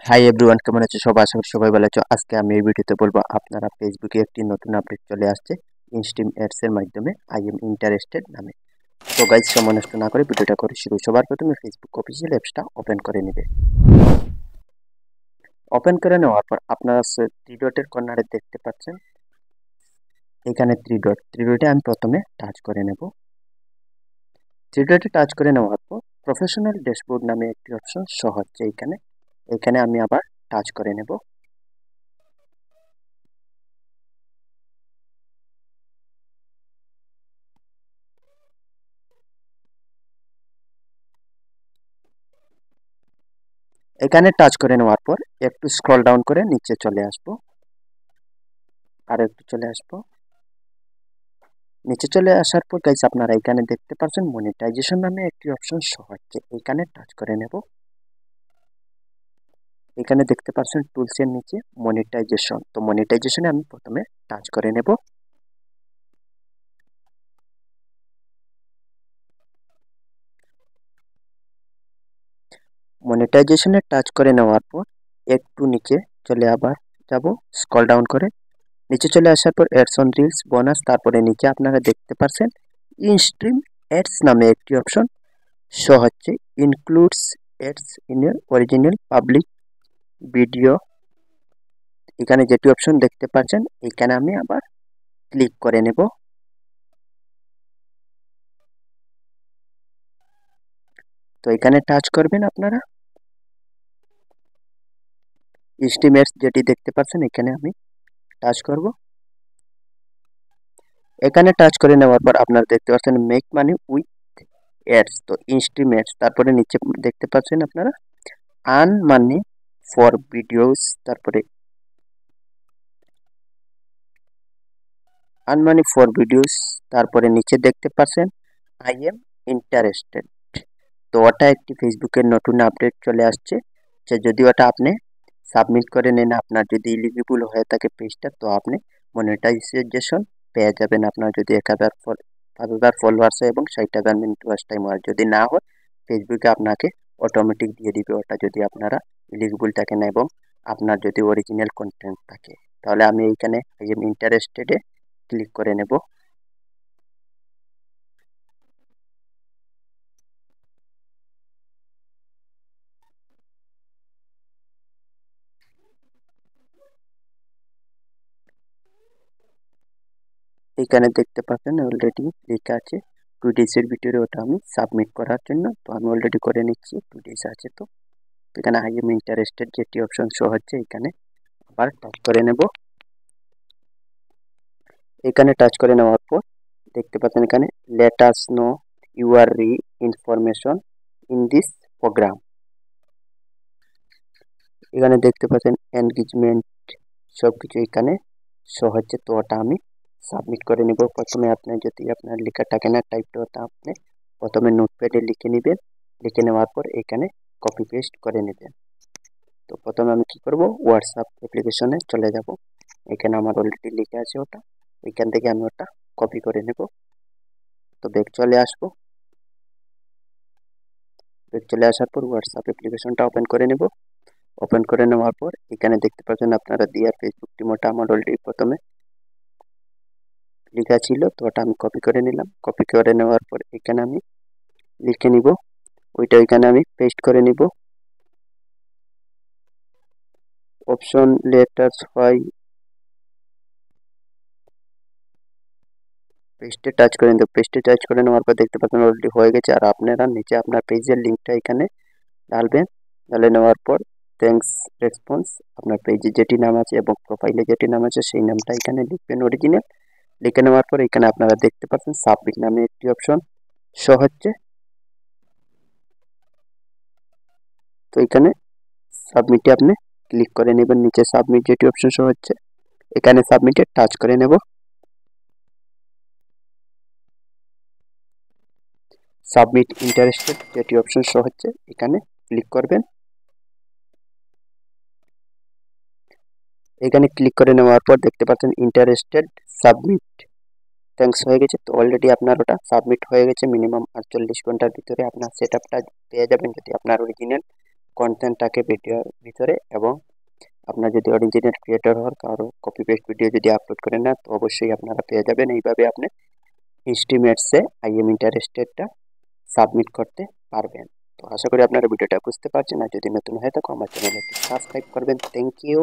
Hi everyone, কেমন আছো সবাই? আশা করি সবাই ভালো আছো। আজকে আমি এই ভিডিওতে বলবো আপনারা ফেসবুকে একটি নতুন আপডেট চলে আসছে ইনস্ট্রিম অ্যাডস এর মাধ্যমে আই এম ইন্টারেস্টেড নামে। তো গাইজ, সময় নষ্ট না করে ভিডিওটা করে শুরু। সবার প্রথমে ফেসবুক অফিসিয়াল অ্যাপসটা ওপেন করে নেবে। ওপেন করে নেওয়ার পর আপনারা থ্রি ডটের কর্নারে দেখতে পাচ্ছেন এখানে থ্রি ডটে আমি প্রথমে টাচ করে নেব। থ্রি ডটে টাচ করে নেওয়ার পর প্রফেশনাল ড্যাশবোর্ড নামে একটি অপশন শো হচ্ছে এখানে। এখানে আমি আবার টাচ করে নেব। এখানে টাচ করে নেওয়ার পর একটু স্ক্রল ডাউন করে নিচে চলে আসবো, আর একটু চলে আসবো। নিচে চলে আসার পর গাইস আপনারা এখানে দেখতে পাচ্ছেন মনিটাইজেশন নামে একটি অপশন শো হচ্ছে। এখানে টাচ করে নেব। এখানে দেখতে পাচ্ছেন টুলস এর নিচে মনিটাইজেশন, তো মনিটাইজেশনে আমি প্রথমে টাচ করে নেব। মনিটাইজেশনে টাচ করে নেওয়ার পর একটু নিচে চলে আবার যাব, স্ক্রল ডাউন করে নিচে চলে আসার পর অ্যাডস অন রিলস বোনাস, তারপরে নিচে আপনারা দেখতে পাচ্ছেন ইনস্ট্রিম অ্যাডস নামে একটি অপশন শো হচ্ছে। Includes ads in a original public video, এখানে যেটি অপশন দেখতে পাচ্ছেন এখানে আমি আবার ক্লিক করে নেব। তো এখানে টাচ করবেন আপনারা স্টিমেটস যেটি দেখতে পাচ্ছেন এখানে আমি টাচ করব। এখানে টাচ করে নেওয়ার পর আপনারা দেখতে পাচ্ছেন মেক মানি উইথ অ্যাডস, তো ইনস্টিমেটস, তারপরে নিচে দেখতে পাচ্ছেন আপনারা আর্ন মানি ফর ভিডিওস, তারপরে আর্ন মানি ফর ভিডিওস, তারপরে নিচে দেখতে পাচ্ছেন আই এম ইন্টারেস্টেড। তো ওটা একটি ফেসবুকের নতুন আপডেট চলে আসছে, যে যদি ওটা আপনি সাবমিট করে নেন, আপনার যদি এলিজিবল হয়ে থাকে পেজটা, তো আপনি মনিটাইজেশন পেয়ে যাবেন। আপনার যদি 1000 ফলোয়ার্স হয় এবং 60,000 মিনিট ওয়াচ টাইম হয়, যদি না হয় ফেসবুকে আপনাকে অটোমেটিক দিয়ে দিবে ওটা, যদি আপনারা এলিজিবল থাকেন এবং আপনার যদি অরিজিনাল কন্টেন্ট থাকে। তাহলে আমি এইখানে আই এম ইন্টারেস্টেডে ক্লিক করে নেব। এখানে দেখতে পাচ্ছেন অলরেডি লেখা আছে 2 ডেজের ভিতরে ওটা আমি সাবমিট করার জন্য, তো আমি অলরেডি করে নিচ্ছি। 2 ডেজ আছে, তো এখানে আই এম ইন্টারেস্টেড যেটি অপশন শো হচ্ছে এখানে আবার টাচ করে নেব। এখানে টাচ করে নেওয়ার পর দেখতে পাচ্ছেন এখানে লেট আস নো ইউর রি ইনফরমেশন ইন দিস প্রোগ্রাম, এখানে দেখতে পাচ্ছেন এনগেজমেন্ট সবকিছু এখানে শো হচ্ছে। তো ওটা আমি সাবমিট করে নেব। প্রথমে আপনার যদি আপনার লেখা থাকে না টাইপটা, ওটা আপনি প্রথমে নোটপ্যাডে লিখে নেবেন। লিখে নেওয়ার পর এখানে কপি পেস্ট করে নেবেন। তো প্রথমে আমি কি করব, হোয়াটসঅ্যাপ অ্যাপ্লিকেশনে চলে যাব। এখানে আমার অলরেডি লিখে আছে ওটা, এখান থেকে আমি ওটা কপি করে নেব। তো ব্যাক চলে আসবো। ব্যাক চলে আসার পর হোয়াটসঅ্যাপ অ্যাপ্লিকেশনটা ওপেন করে নেব। ওপেন করে নেওয়ার পর এখানে দেখতে পাচ্ছেন আপনারা দিয়ার ফেসবুক টিমোটা আমার অলরেডি প্রথমে লেখা ছিল, তো ওটা আমি কপি করে নিলাম। কপি করে নেওয়ার পর এখানে আমি লিখে নিব, ওইটা এখানে আমি পেস্ট করে নিব। অপশন লেটার্স হয় পেস্টে টাচ করে নিব। পেস্টে টাচ করে নেওয়ার পর দেখতে পাচ্ছেন অলরেডি হয়ে গেছে। আর আপনারা নিচে আপনার পেজের লিঙ্কটা এখানে ডালবেন। ডালে নেওয়ার পর থ্যাঙ্কস রেসপন্স, আপনার পেজে যেটি নাম আছে এবং প্রোফাইলে যেটি নাম আছে সেই নামটা এখানে লিখবেন অরিজিনাল। লিখে নেওয়ার পর এখানে আপনারা দেখতে পাচ্ছেন সাবমিট নামে একটি অপশন শো হচ্ছে। তো এখানে সাবমিটে আপনি ক্লিক করে নেবেন। নিচে সাবমিট যেটি অপশন শো হচ্ছে এখানে সাবমিটে টাচ করে নেব। সাবমিট ইন্টারেস্টেড যেটি অপশন শো হচ্ছে এখানে ক্লিক করবেন। এখানে ক্লিক করে নেওয়ার পর দেখতে পাচ্ছেন ইন্টারেস্টেড সাবমিট থ্যাঙ্কস হয়ে গেছে। তো অলরেডি আপনার ওটা সাবমিট হয়ে গেছে। মিনিমাম 48 ঘন্টার ভিতরে আপনার সেট আপটা পেয়ে যাবেন যদি আপনার অরিজিনাল কন্টেন্ট থাকে ভিডিওর ভিতরে, এবং আপনার যদি অরিজিনাল ক্রিয়েটর হন, কারো কপি পেস্ট ভিডিও যদি আপলোড করেন না, তো অবশ্যই আপনারা পেয়ে যাবেন। এইভাবে আপনি ইনস্টিমেটসে আই এম ইন্টারেস্টেডটা সাবমিট করতে পারবেন। তো আশা করি আপনারা ভিডিওটা বুঝতে পারছেন। আর যদি নতুন হয়ে থাকো আমার চ্যানেলটি সাবস্ক্রাইব করবেন। Thank you.